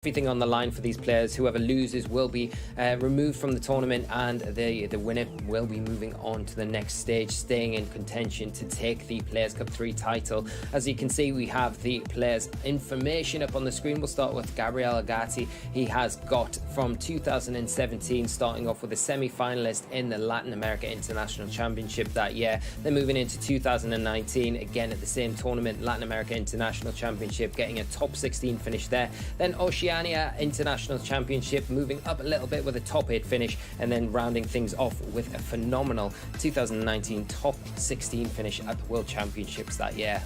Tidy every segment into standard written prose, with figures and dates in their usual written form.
Everything on the line for these players. Whoever loses will be removed from the tournament, and the winner will be moving on to the next stage, staying in contention to take the Players Cup 3 title. As you can see, we have the players' information up on the screen. We'll start with Gabriel Agati. He has got from 2017, starting off with a semi-finalist in the Latin America International Championship that year. Then moving into 2019, again at the same tournament, Latin America International Championship, getting a top 16 finish there. Then Oceania International Championship, moving up a little bit with a top 8 finish, and then rounding things off with a phenomenal 2019 top 16 finish at the World Championships that year.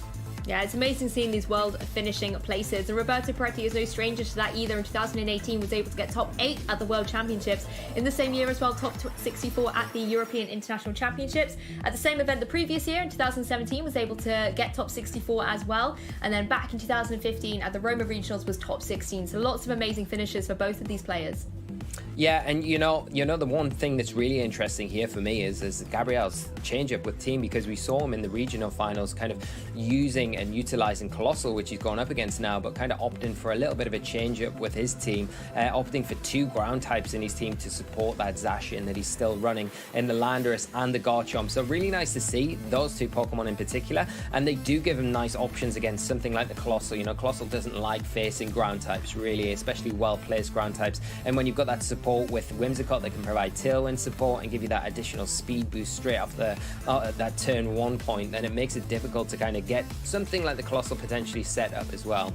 Yeah, it's amazing seeing these world finishing places, and Roberto Porretti is no stranger to that either. In 2018 was able to get top 8 at the World Championships. In the same year as well, top 64 at the European International Championships. At the same event the previous year, in 2017, was able to get top 64 as well. And then back in 2015 at the Roma Regionals was top 16. So lots of amazing finishes for both of these players. Yeah, and you know the one thing that's really interesting here for me is Gabriel's change up with team, because we saw him in the regional finals kind of using and utilizing Colossal, which he's gone up against now, but kind of opting for a little bit of a change up with his team, opting for 2 ground types in his team to support that Zacian that he's still running in the Landorus and the Garchomp. So really nice to see those 2 Pokemon in particular, and they do give him nice options against something like the Colossal. You know, Colossal doesn't like facing ground types really, especially well-placed ground types, and when you've got that support with Whimsicott that can provide tailwind support and give you that additional speed boost straight off the that turn 1 point, then it makes it difficult to kind of get something like the Colossal potentially set up as well.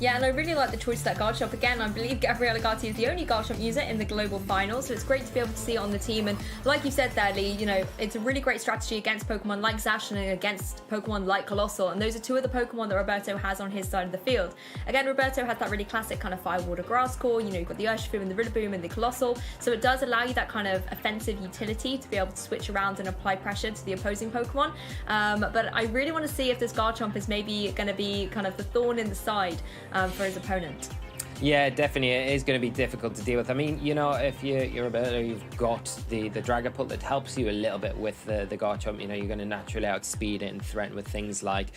Yeah, and I really like the choice of that Garchomp. Again, I believe Gabriel Agati is the only Garchomp user in the global finals, so it's great to be able to see it on the team. And like you said there, Lee, you know, it's a really great strategy against Pokemon like Zacian and against Pokemon like Colossal, and those are 2 of the Pokemon that Roberto has on his side of the field. Again, Roberto has that really classic kind of Fire, Water, Grass core. You know, you've got the Urshifu and the Rillaboom and the Colossal, so it does allow you that kind of offensive utility to be able to switch around and apply pressure to the opposing Pokemon. But I really want to see if this Garchomp is maybe going to be kind of the thorn in the side for his opponent. Yeah, definitely, it is going to be difficult to deal with. I mean, you know, if you're Roberto, you've got the Dragapult that helps you a little bit with the Garchomp. You know, you're going to naturally outspeed it and threaten with things like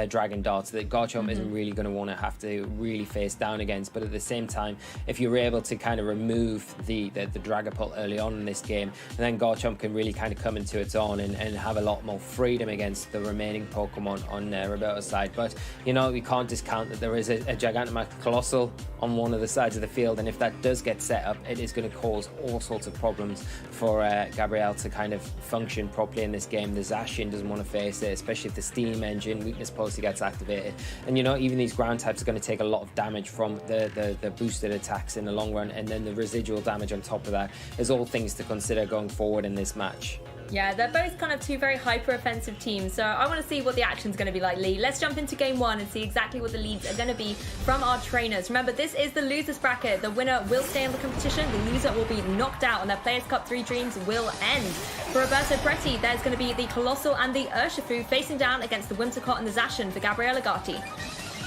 Dragon Darts that Garchomp isn't really going to want to have to really face down against. But at the same time, if you're able to kind of remove the Dragapult early on in this game, then Garchomp can really kind of come into its own and have a lot more freedom against the remaining Pokemon on Roberto's side. But, you know, we can't discount that there is a Gigantamax Colossal on one of the sides of the field, and if that does get set up, it is going to cause all sorts of problems for Gabriel to kind of function properly in this game. The Zacian doesn't want to face it, especially if the Steam Engine weakness policy gets activated, and you know, even these ground types are going to take a lot of damage from the boosted attacks in the long run, and then the residual damage on top of that is all things to consider going forward in this match. Yeah, they're both kind of 2 very hyper-offensive teams, so I want to see what the action's going to be like, Lee. Let's jump into Game 1 and see exactly what the leads are going to be from our trainers. Remember, this is the losers bracket. The winner will stay in the competition, the loser will be knocked out, and their Players Cup 3 dreams will end. For Roberto Porretti, there's going to be the Colossal and the Urshifu facing down against the Whimsicott and the Zacian for Gabriel Agati.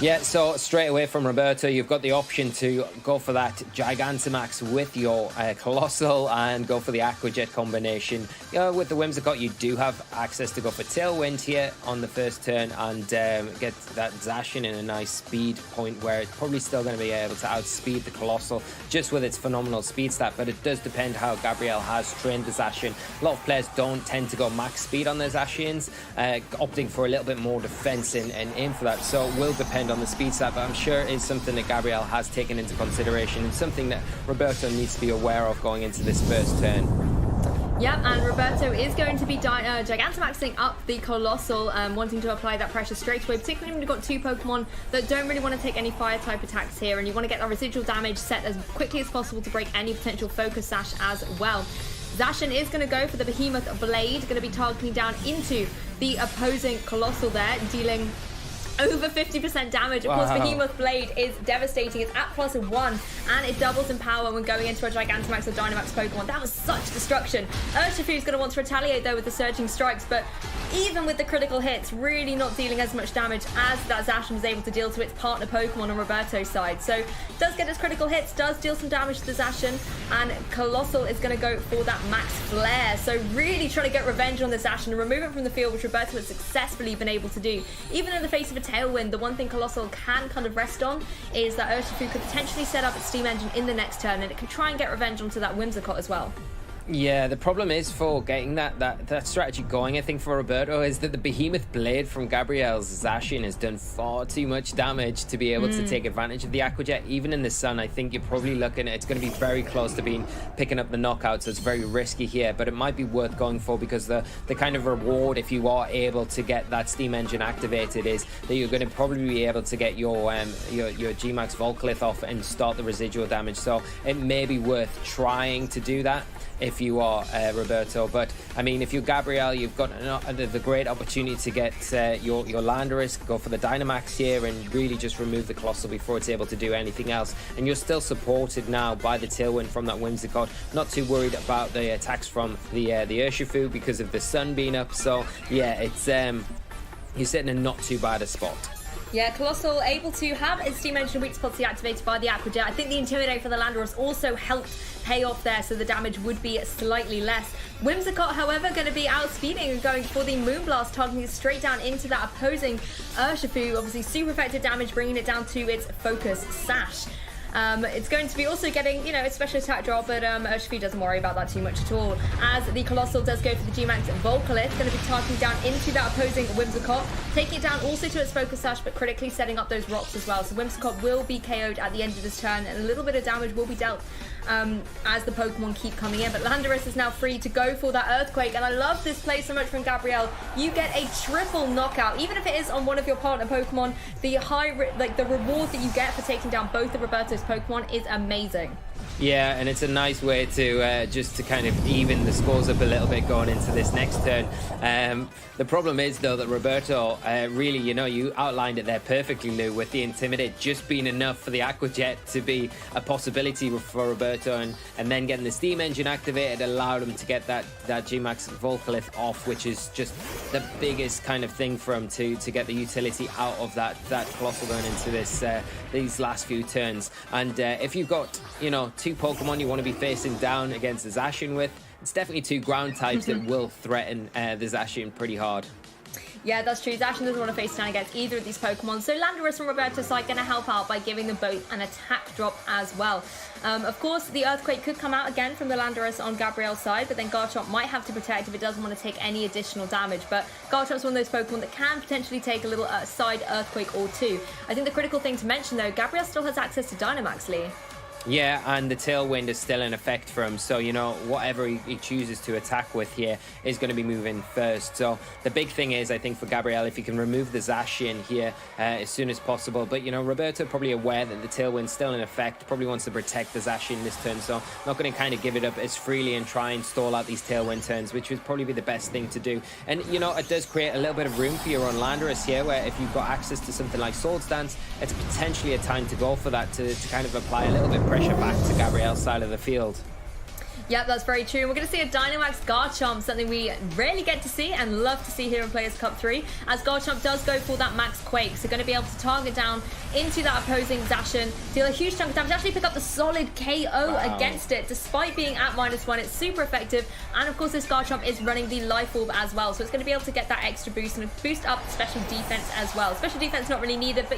Yeah, so straight away from Roberto, you've got the option to go for that Gigantamax with your Colossal and go for the Aqua Jet combination. With the Whimsicott, you do have access to go for Tailwind here on the first turn and get that Zacian in a nice speed point where it's probably still going to be able to outspeed the Colossal just with its phenomenal speed stat, but it does depend how Gabriel has trained the Zacian. A lot of players don't tend to go max speed on their Zacians, opting for a little bit more defense and aim for that, so it will depend on the speed stat, but I'm sure it's something that Gabriel has taken into consideration and something that Roberto needs to be aware of going into this first turn. Yep, and Roberto is going to be Gigantamaxing up the Colossal, wanting to apply that pressure straight away, particularly when you've got 2 Pokemon that don't really want to take any Fire-type attacks here, and you want to get that residual damage set as quickly as possible to break any potential Focus Sash as well. Zacian is going to go for the Behemoth Blade, going to be targeting down into the opposing Colossal there, dealing over 50% damage. Of course, Behemoth Blade is devastating. It's at +1, and it doubles in power when going into a Gigantamax or Dynamax Pokemon. That was such destruction. Urshifu is going to want to retaliate, though, with the Surging Strikes, but even with the critical hits, really not dealing as much damage as that Zacian was able to deal to its partner Pokemon on Roberto's side. So does get its critical hits, does deal some damage to the Zacian, and Colossal is going to go for that Max Flare. So really trying to get revenge on the Zacian and remove it from the field, which Roberto has successfully been able to do. Even in the face of a Tailwind, the one thing Colossal can kind of rest on is that Urshifu could potentially set up its Steam Engine in the next turn, and it can try and get revenge onto that Whimsicott as well. Yeah, the problem is for getting that strategy going, I think, for Roberto, is that the Behemoth Blade from Gabriel's Zacian has done far too much damage to be able to take advantage of the Aqua Jet. Even in the sun, I think you're probably looking at it's going to be very close to picking up the knockout, so it's very risky here, but it might be worth going for, because the kind of reward, if you are able to get that Steam Engine activated, is that you're going to probably be able to get your G-Max Volclith off and start the residual damage. So it may be worth trying to do that if you are Roberto. But I mean, if you're Gabriel, you've got the great opportunity to get your Landorus, go for the Dynamax here and really just remove the Colossal before it's able to do anything else. And you're still supported now by the Tailwind from that Whimsicott. Not too worried about the attacks from the Urshifu because of the sun being up. So yeah, it's you're sitting in not too bad a spot. Yeah, Colossal able to have its Steam Engine weak spots deactivated by the Aqua Jet. I think the Intimidate for the Landorus also helped pay off there, so the damage would be slightly less. Whimsicott, however, going to be outspeeding and going for the Moonblast, targeting straight down into that opposing Urshifu. Obviously, super effective damage, bringing it down to its Focus Sash. It's going to be also getting, its special attack drop, but Urshifu doesn't worry about that too much at all. As the Colossal does go for the G-Max Volcalith, going to be targeting down into that opposing Whimsicott, taking it down also to its Focus Sash, but critically setting up those rocks as well. So Whimsicott will be KO'd at the end of this turn, and a little bit of damage will be dealt as the Pokemon keep coming in. But Landorus is now free to go for that Earthquake, and I love this play so much from Gabriel. You get a triple knockout, even if it is on one of your partner Pokemon. The the reward that you get for taking down both of Roberto's Pokemon is amazing. Yeah, and it's a nice way to just to kind of even the scores up a little bit going into this next turn. The problem is, though, that Roberto really, you outlined it there perfectly, Lou, with the Intimidate just being enough for the Aqua Jet to be a possibility for Roberto, and then getting the Steam Engine activated allowed him to get that G-Max Volcalith off, which is just the biggest kind of thing for him to get the utility out of that Colossal going into these last few turns. And if you've got, two Pokemon you want to be facing down against the Zacian with, it's definitely two ground types that will threaten the Zacian pretty hard. Yeah, that's true. Zacian doesn't want to face down against either of these Pokemon. So Landorus from Roberto's side going to help out by giving them both an attack drop as well. Of course, the Earthquake could come out again from the Landorus on Gabriel's side, but then Garchomp might have to protect if it doesn't want to take any additional damage. But Garchomp's one of those Pokemon that can potentially take a little side Earthquake or two. I think the critical thing to mention, though, Gabriel still has access to Dynamax, Lee. Yeah, and the Tailwind is still in effect for him, so whatever he chooses to attack with here is going to be moving first. So the big thing is, I think, for Gabriel, if he can remove the Zacian here as soon as possible. But Roberto probably aware that the Tailwind's still in effect, probably wants to protect the Zacian this turn, so not going to kind of give it up as freely and try and stall out these Tailwind turns, which would probably be the best thing to do. And it does create a little bit of room for your own Landorus here, where if you've got access to something like Swords Dance, it's potentially a time to go for that, to kind of apply a little bit of pressure back to Gabriel's side of the field. Yep, that's very true. And we're going to see a Dynamax Garchomp, something we rarely get to see and love to see here in Players Cup 3, as Garchomp does go for that Max Quake. So going to be able to target down into that opposing Zacian, deal a huge chunk of damage, actually pick up the solid KO against it, despite being at -1. It's super effective. And of course, this Garchomp is running the Life Orb as well, so it's going to be able to get that extra boost and boost up special defense as well. Special defense not really needed, but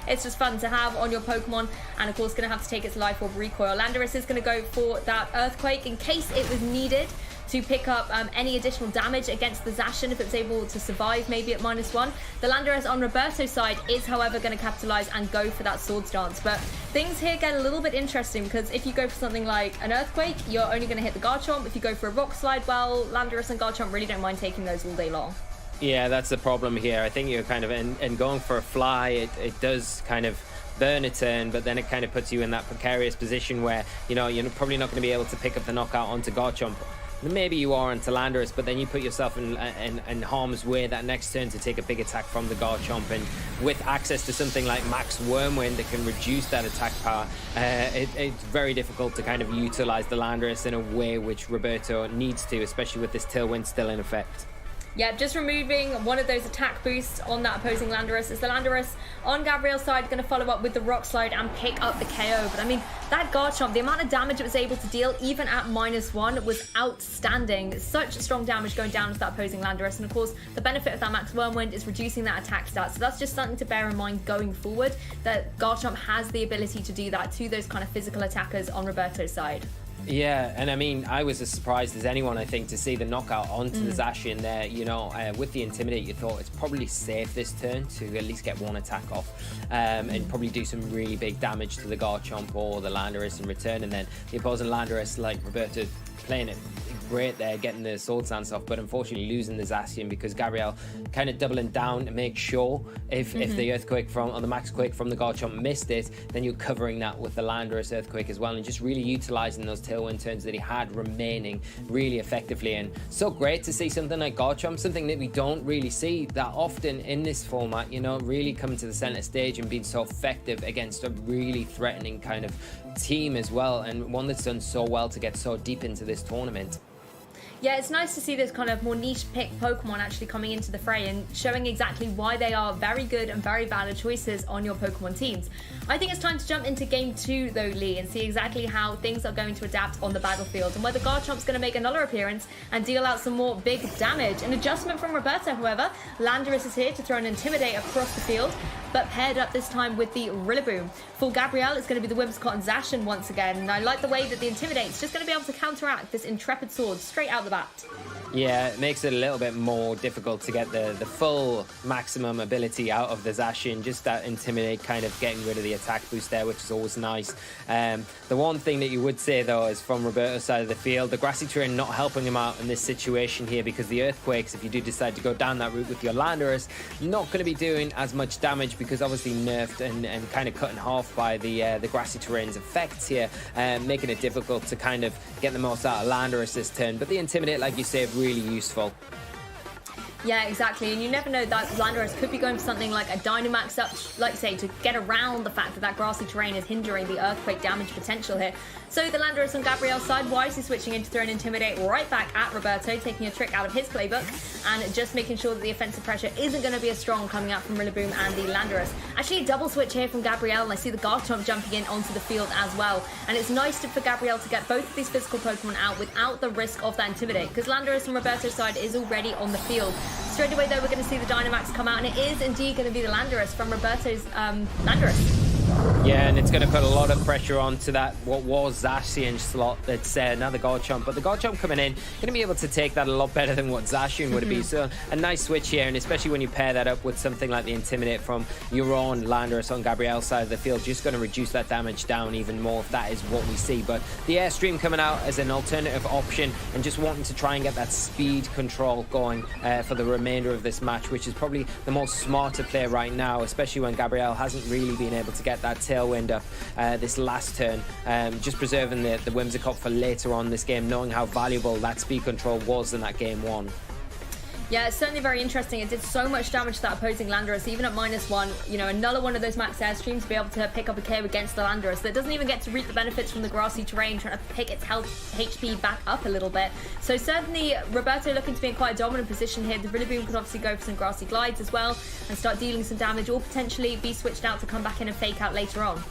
it's just fun to have on your Pokemon. And of course, going to have to take its Life Orb recoil. Landorus is going to go for that Earthquake in case it was needed to pick up any additional damage against the Zacian if it's able to survive maybe at -1. The Landorus on Roberto's side is, however, going to capitalize and go for that Swords Dance. But things here get a little bit interesting, because if you go for something like an Earthquake, you're only going to hit the Garchomp. If you go for a Rock Slide, well, Landorus and Garchomp really don't mind taking those all day long. Yeah, that's the problem here. I think you're kind of and going for a Fly, it does kind of burn a turn, but then it kind of puts you in that precarious position where you're probably not going to be able to pick up the knockout onto Garchomp. Maybe you are onto Landorus, but then you put yourself in harm's way that next turn to take a big attack from the Garchomp. And with access to something like Max Wormwind that can reduce that attack power, it's very difficult to kind of utilize the Landorus in a way which Roberto needs to, especially with this Tailwind still in effect. Yeah, just removing one of those attack boosts on that opposing Landorus. Is the Landorus on Gabriel's side going to follow up with the Rock Slide and pick up the KO? But I mean, that Garchomp, the amount of damage it was able to deal, even at -1, was outstanding. Such strong damage going down to that opposing Landorus. And of course, the benefit of that Max Whirlwind is reducing that attack stat. So that's just something to bear in mind going forward, that Garchomp has the ability to do that to those kind of physical attackers on Roberto's side. Yeah, and I mean, I was as surprised as anyone, I think, to see the knockout onto the Zacian there. You know, with the Intimidate, you thought it's probably safe this turn to at least get one attack off and probably do some really big damage to the Garchomp or the Landorus in return. And then the opposing Landorus, like Roberto, playing it great there, getting the Sword Stance off, but unfortunately losing the Zacian because Gabriel kind of doubling down to make sure if the Earthquake from, or the Max Quake from the Garchomp missed it, then you're covering that with the Landorus Earthquake as well, and just really utilizing those tailwind turns that he had remaining really effectively. And so great to see something like Garchomp, something that we don't really see that often in this format, you know, really coming to the center stage and being so effective against a really threatening kind of team as well, and one that's done so well to get so deep into this tournament. Yeah, it's nice to see this kind of more niche pick Pokemon actually coming into the fray and showing exactly why they are very good and very valid choices on your Pokemon teams. I think it's time to jump into Game 2 though, Lee, and see exactly how things are going to adapt on the battlefield and whether Garchomp's going to make another appearance and deal out some more big damage. An adjustment from Roberto, however. Landorus is here to throw an Intimidate across the field, but paired up this time with the Rillaboom. For Gabriel, it's going to be the Whimsicott and Zacian once again, and I like the way that the Intimidate's just going to be able to counteract this Intrepid Sword straight out the bat. Yeah, it makes it a little bit more difficult to get the full maximum ability out of the Zacian. Just that Intimidate kind of getting rid of the attack boost there, which is always nice. The one thing that you would say, though, is from Roberto's side of the field, the grassy terrain not helping him out in this situation here, because the Earthquakes, if you do decide to go down that route with your Landorus, not going to be doing as much damage because obviously nerfed and kind of cut in half by the grassy terrain's effects here, making it difficult to kind of get the most out of Landorus this turn. But the Intimidate, like you say, really useful. Yeah, exactly, and you never know, that Landorus could be going for something like a Dynamax up, like you say, to get around the fact that that grassy terrain is hindering the Earthquake damage potential here. So the Landorus on Gabriel's side wisely switching in to throw an Intimidate right back at Roberto, taking a trick out of his playbook and just making sure that the offensive pressure isn't going to be as strong coming out from Rillaboom and the Landorus. Actually, a double switch here from Gabriel, and I see the Garchomp jumping in onto the field as well. And it's nice for Gabriel to get both of these physical Pokemon out without the risk of that Intimidate, because Landorus on Roberto's side is already on the field. Straight away, though, we're going to see the Dynamax come out, and it is indeed going to be the Landorus from Roberto's Landorus. Yeah, and it's going to put a lot of pressure onto that what was Zacian slot that's now the Garchomp. But the Garchomp coming in, going to be able to take that a lot better than what Zacian would be. So a nice switch here, and especially when you pair that up with something like the Intimidate from your own Landorus on Gabriel's side of the field, just going to reduce that damage down even more if that is what we see. But the Airstream coming out as an alternative option and just wanting to try and get that speed control going for the remainder of this match, which is probably the most smarter play right now, especially when Gabriel hasn't really been able to get that tailwind up this last turn. Just preserving the Whimsicott for later on this game, knowing how valuable that speed control was in that game one. Yeah, it's certainly very interesting. It did so much damage to that opposing Landorus, even at -1. You know, another one of those max airstreams to be able to pick up a KO against the Landorus that doesn't even get to reap the benefits from the grassy terrain, trying to pick its health HP back up a little bit. So certainly Roberto looking to be in quite a dominant position here. The Rillaboom could obviously go for some grassy glides as well and start dealing some damage, or potentially be switched out to come back in and fake out later on.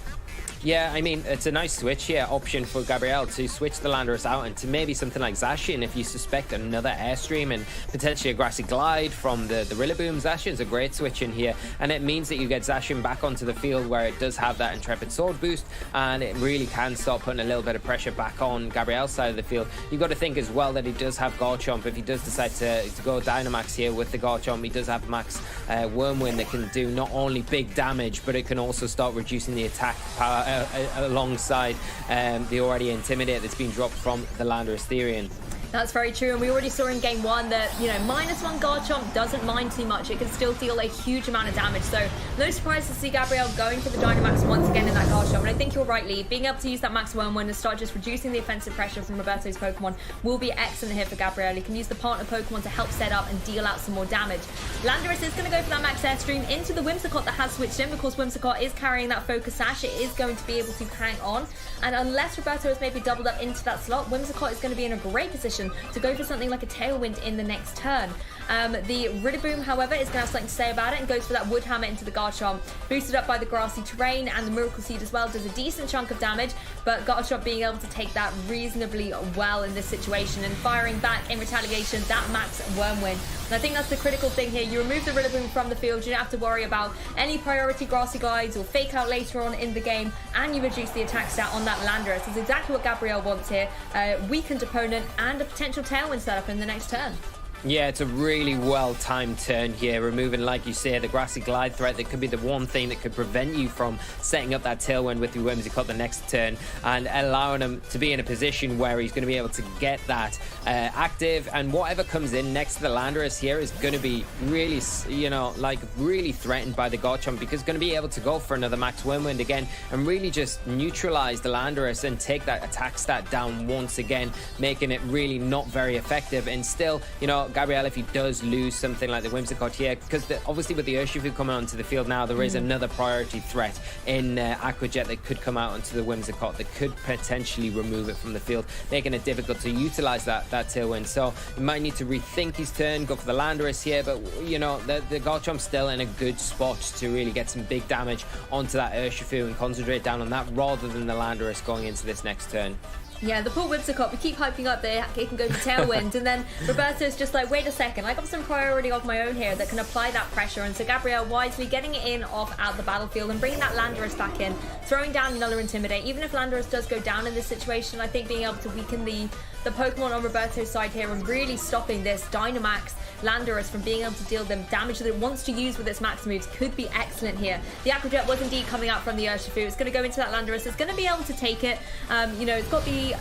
Yeah, I mean, it's a nice switch here, option for Gabriel to switch the Landorus out into maybe something like Zacian if you suspect another Airstream and potentially a Grassy Glide from the Rillaboom. Zacian's a great switch in here, and it means that you get Zacian back onto the field where it does have that Intrepid Sword boost, and it really can start putting a little bit of pressure back on Gabriel's side of the field. You've got to think as well that he does have Garchomp. If he does decide to go Dynamax here with the Garchomp, he does have Max Wormwind that can do not only big damage, but it can also start reducing the attack power alongside the already Intimidate that's been dropped from the Landorus Therian. That's very true, and we already saw in game one that, you know, -1 Garchomp doesn't mind too much. It can still deal a huge amount of damage, so no surprise to see Gabriel going for the Dynamax once again in that Garchomp. And I think you're right, Lee. Being able to use that Max Wormwind and start just reducing the offensive pressure from Roberto's Pokemon will be excellent here for Gabriel. He can use the partner Pokemon to help set up and deal out some more damage. Landorus is going to go for that Max Airstream into the Whimsicott that has switched in, because Whimsicott is carrying that Focus Sash. It is going to be able to hang on, and unless Roberto has maybe doubled up into that slot, Whimsicott is going to be in a great position situation to go for something like a Tailwind in the next turn. The Rillaboom, however, is going to have something to say about it and goes for that Wood Hammer into the Garchomp, boosted up by the grassy terrain, and the Miracle Seed as well does a decent chunk of damage, but Garchomp being able to take that reasonably well in this situation and firing back in retaliation that max Wormwind. And I think that's the critical thing here. You remove the Rillaboom from the field, you don't have to worry about any priority grassy glides or fake out later on in the game, and you reduce the attack stat on that Landorus. That's exactly what Gabriel wants here. Weakened opponent and a potential Tailwind setup in the next turn. Yeah, it's a really well-timed turn here, removing, like you say, the grassy glide threat that could be the one thing that could prevent you from setting up that Tailwind with your Whimsicott the next turn, and allowing him to be in a position where he's going to be able to get that active, and whatever comes in next to the Landorus here is going to be really, you know, like really threatened by the Garchomp, because it's going to be able to go for another max Wormwind again and really just neutralize the Landorus and take that attack stat down once again, making it really not very effective. And still, you know, Gabriel, if he does lose something like the Whimsicott here, because obviously with the Urshifu coming onto the field now, there is another priority threat in Aqua Jet that could come out onto the Whimsicott that could potentially remove it from the field, making it difficult to utilize that Tailwind. So he might need to rethink his turn, go for the Landorus here, but you know, the Garchomp's still in a good spot to really get some big damage onto that Urshifu and concentrate down on that rather than the Landorus going into this next turn. Yeah, the poor Whimsicott, we keep hyping up that it can go for Tailwind, and then Roberto's just like, wait a second, I got some priority of my own here that can apply that pressure. And so Gabriel wisely getting it in off out the battlefield and bringing that Landorus back in, throwing down Nuller Intimidate. Even if Landorus does go down in this situation, I think being able to weaken the Pokemon on Roberto's side here and really stopping this Dynamax Landorus from being able to deal them damage that it wants to use with its max moves could be excellent here. The Aqua Jet was indeed coming out from the Urshifu. It's going to go into that Landorus. It's going to be able to take it. You know, it's got the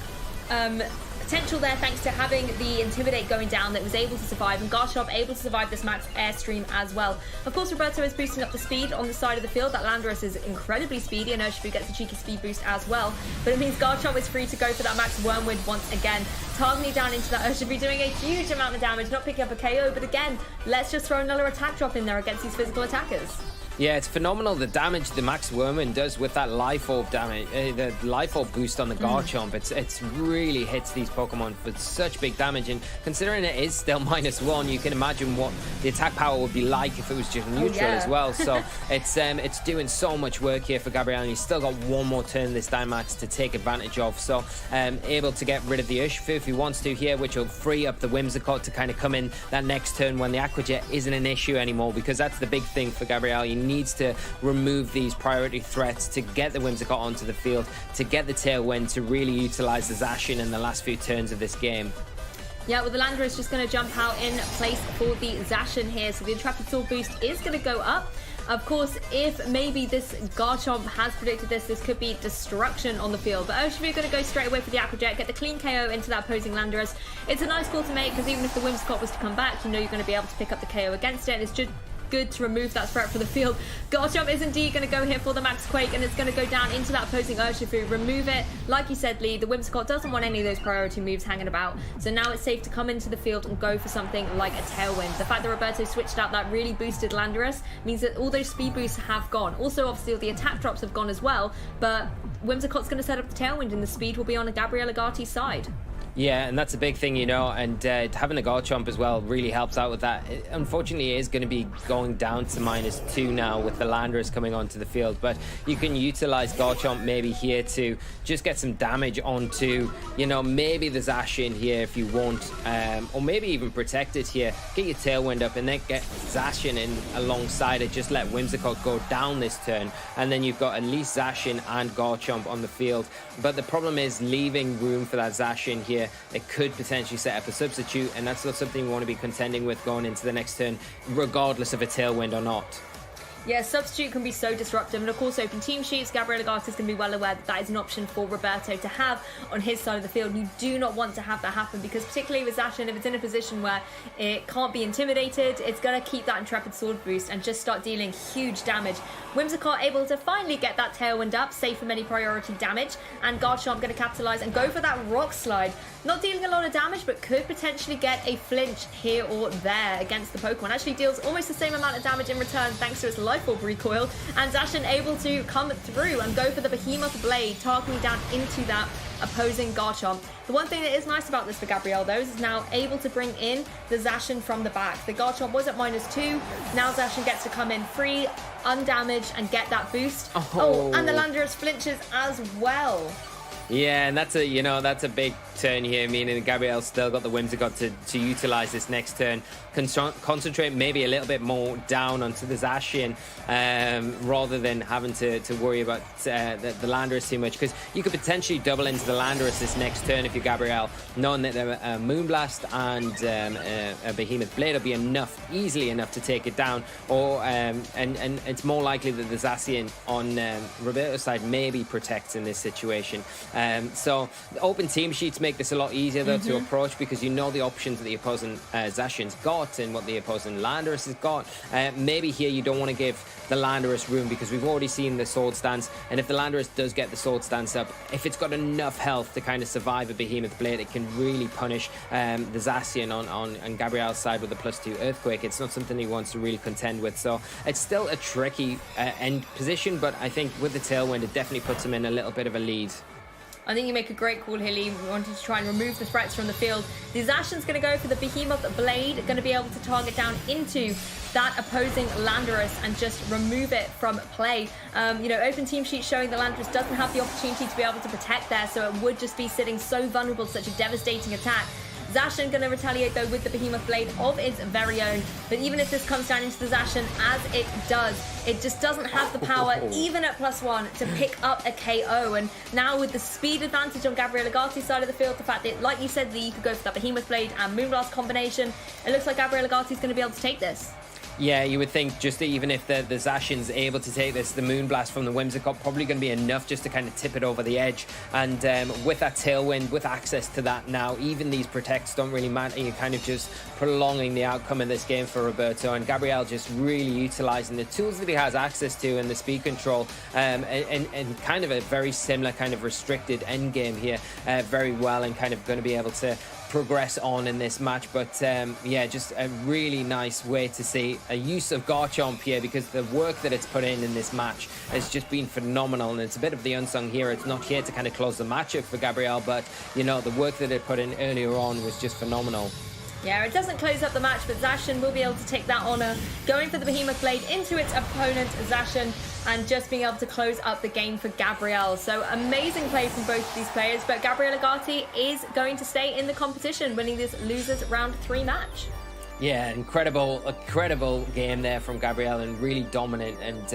potential there thanks to having the Intimidate going down that was able to survive, and Garchomp able to survive this max Airstream as well. Of course, Roberto is boosting up the speed on the side of the field. That Landorus is incredibly speedy, and Urshifu gets a cheeky speed boost as well. But it means Garchomp is free to go for that max Wormwind once again, targeting down into that Urshifu, doing a huge amount of damage, not picking up a KO, but again, let's just throw another attack drop in there against these physical attackers. Yeah, it's phenomenal the damage the Max Wormwind does with that Life Orb damage, the Life Orb boost on the Garchomp. It's really hits these Pokemon with such big damage, and considering it is still -1, you can imagine what the attack power would be like if it was just neutral as well. So it's doing so much work here for Gabriel, and he's still got one more turn this Dynamax to take advantage of. So able to get rid of the Urshifu if he wants to here, which will free up the Whimsicott to kind of come in that next turn when the Aqua Jet isn't an issue anymore, because that's the big thing for Gabriel. He needs to remove these priority threats to get the Whimsicott onto the field, to get the Tailwind, to really utilize the Zacian in the last few turns of this game. Yeah, well, the Landorus just going to jump out in place for the Zacian here, so the Intrepid Sword boost is going to go up. Of course, if maybe this Garchomp has predicted this could be destruction on the field. But Urshifu going to go straight away for the Aqua Jet, get the clean KO into that opposing Landorus. It's a nice call to make, because even if the Whimsicott was to come back, you know you're going to be able to pick up the KO against it, and it's just good to remove that threat from the field. Garchomp is indeed going to go here for the Max Quake, and it's going to go down into that opposing Urshifu, remove it. Like you said, Lee, the Whimsicott doesn't want any of those priority moves hanging about, so now it's safe to come into the field and go for something like a Tailwind. The fact that Roberto switched out that really boosted Landorus means that all those speed boosts have gone. Also, obviously, the attack drops have gone as well, but Whimsicott's going to set up the Tailwind, and the speed will be on Gabriel Agati's side. Yeah, and that's a big thing, you know, and having a Garchomp as well really helps out with that. Unfortunately, it is going to be going down to -2 now with the Landorus coming onto the field, but you can utilize Garchomp maybe here to just get some damage onto, you know, maybe the Zacian here if you want, or maybe even protect it here. Get your Tailwind up and then get Zacian in alongside it. Just let Whimsicott go down this turn, and then you've got at least Zacian and Garchomp on the field. But the problem is leaving room for that Zacian here. It could potentially set up a substitute, and that's not something we want to be contending with going into the next turn, regardless of a Tailwind or not. Yeah, substitute can be so disruptive, and of course open team sheets. Gabriel Agati is going to be well aware that that is an option for Roberto to have on his side of the field. You do not want to have that happen, because particularly with Zacian, if it's in a position where it can't be intimidated, it's going to keep that Intrepid Sword boost and just start dealing huge damage. Whimsicott able to finally get that Tailwind up, safe from any priority damage, and Garchomp going to capitalize and go for that Rock Slide. Not dealing a lot of damage, but could potentially get a flinch here or there against the Pokemon. Actually deals almost the same amount of damage in return thanks to its Life Orb recoil, and Zacian able to come through and go for the Behemoth Blade, targeting down into that opposing Garchomp. The one thing that is nice about this for Gabriel, though, is now able to bring in the Zacian from the back. The Garchomp was at -2. Now Zacian gets to come in free, undamaged, and get that boost. Oh, and the Landorus flinches as well. Yeah, and that's a big turn here, meaning Gabriel's still got the Whimsicott to utilize this next turn. Concentrate maybe a little bit more down onto the Zacian rather than having to worry about the Landorus too much, because you could potentially double into the Landorus this next turn if you're Gabriel, knowing that a Moonblast and a Behemoth Blade will be easily enough to take it down, or and it's more likely that the Zacian on Roberto's side maybe protects in this situation. So the open team sheets make this a lot easier though to approach, because you know the options that the opposing Zacian's got and what the opposing Landorus has got. Maybe here you don't want to give the Landorus room, because we've already seen the Sword Stance, and if the Landorus does get the Sword Stance up, if it's got enough health to kind of survive a Behemoth Blade, it can really punish the Zacian on Gabriel's side with the +2 Earthquake. It's not something he wants to really contend with, so it's still a tricky end position, but I think with the Tailwind it definitely puts him in a little bit of a lead. I think you make a great call, Hilly. We wanted to try and remove the threats from the field. The Zacian's going to go for the Behemoth Blade, going to be able to target down into that opposing Landorus and just remove it from play. Open team sheet showing that Landorus doesn't have the opportunity to be able to protect there, so it would just be sitting so vulnerable to such a devastating attack. Zacian going to retaliate though with the Behemoth Blade of its very own, but even if this comes down into the Zacian, as it does, it just doesn't have the power, even at +1, to pick up a KO. And now with the speed advantage on Gabriel Agati's side of the field, the fact that, like you said, that you could go for that Behemoth Blade and Moonblast combination, it looks like Gabriel Agati's going to be able to take this. Yeah, you would think just even if the Zacian's able to take this, the Moonblast from the Whimsicott probably going to be enough just to kind of tip it over the edge. And with that Tailwind, with access to that now, even these protects don't really matter. You're kind of just prolonging the outcome of this game for Roberto, and Gabriel just really utilizing the tools that he has access to and the speed control, and kind of a very similar kind of restricted end game here very well, and kind of going to be able to progress on in this match. But yeah, just a really nice way to see a use of Garchomp here, because the work that it's put in this match has just been phenomenal, and it's a bit of the unsung hero. It's not here to kind of close the match up for Gabriel, but the work that it put in earlier on was just phenomenal. Yeah, it doesn't close up the match, but Zacian will be able to take that honor, going for the Behemoth Blade into its opponent, Zacian, and just being able to close up the game for Gabriel. So amazing play from both of these players, but Gabriel Agati is going to stay in the competition, winning this losers round 3 match. Yeah, incredible game there from Gabriel, and really dominant, and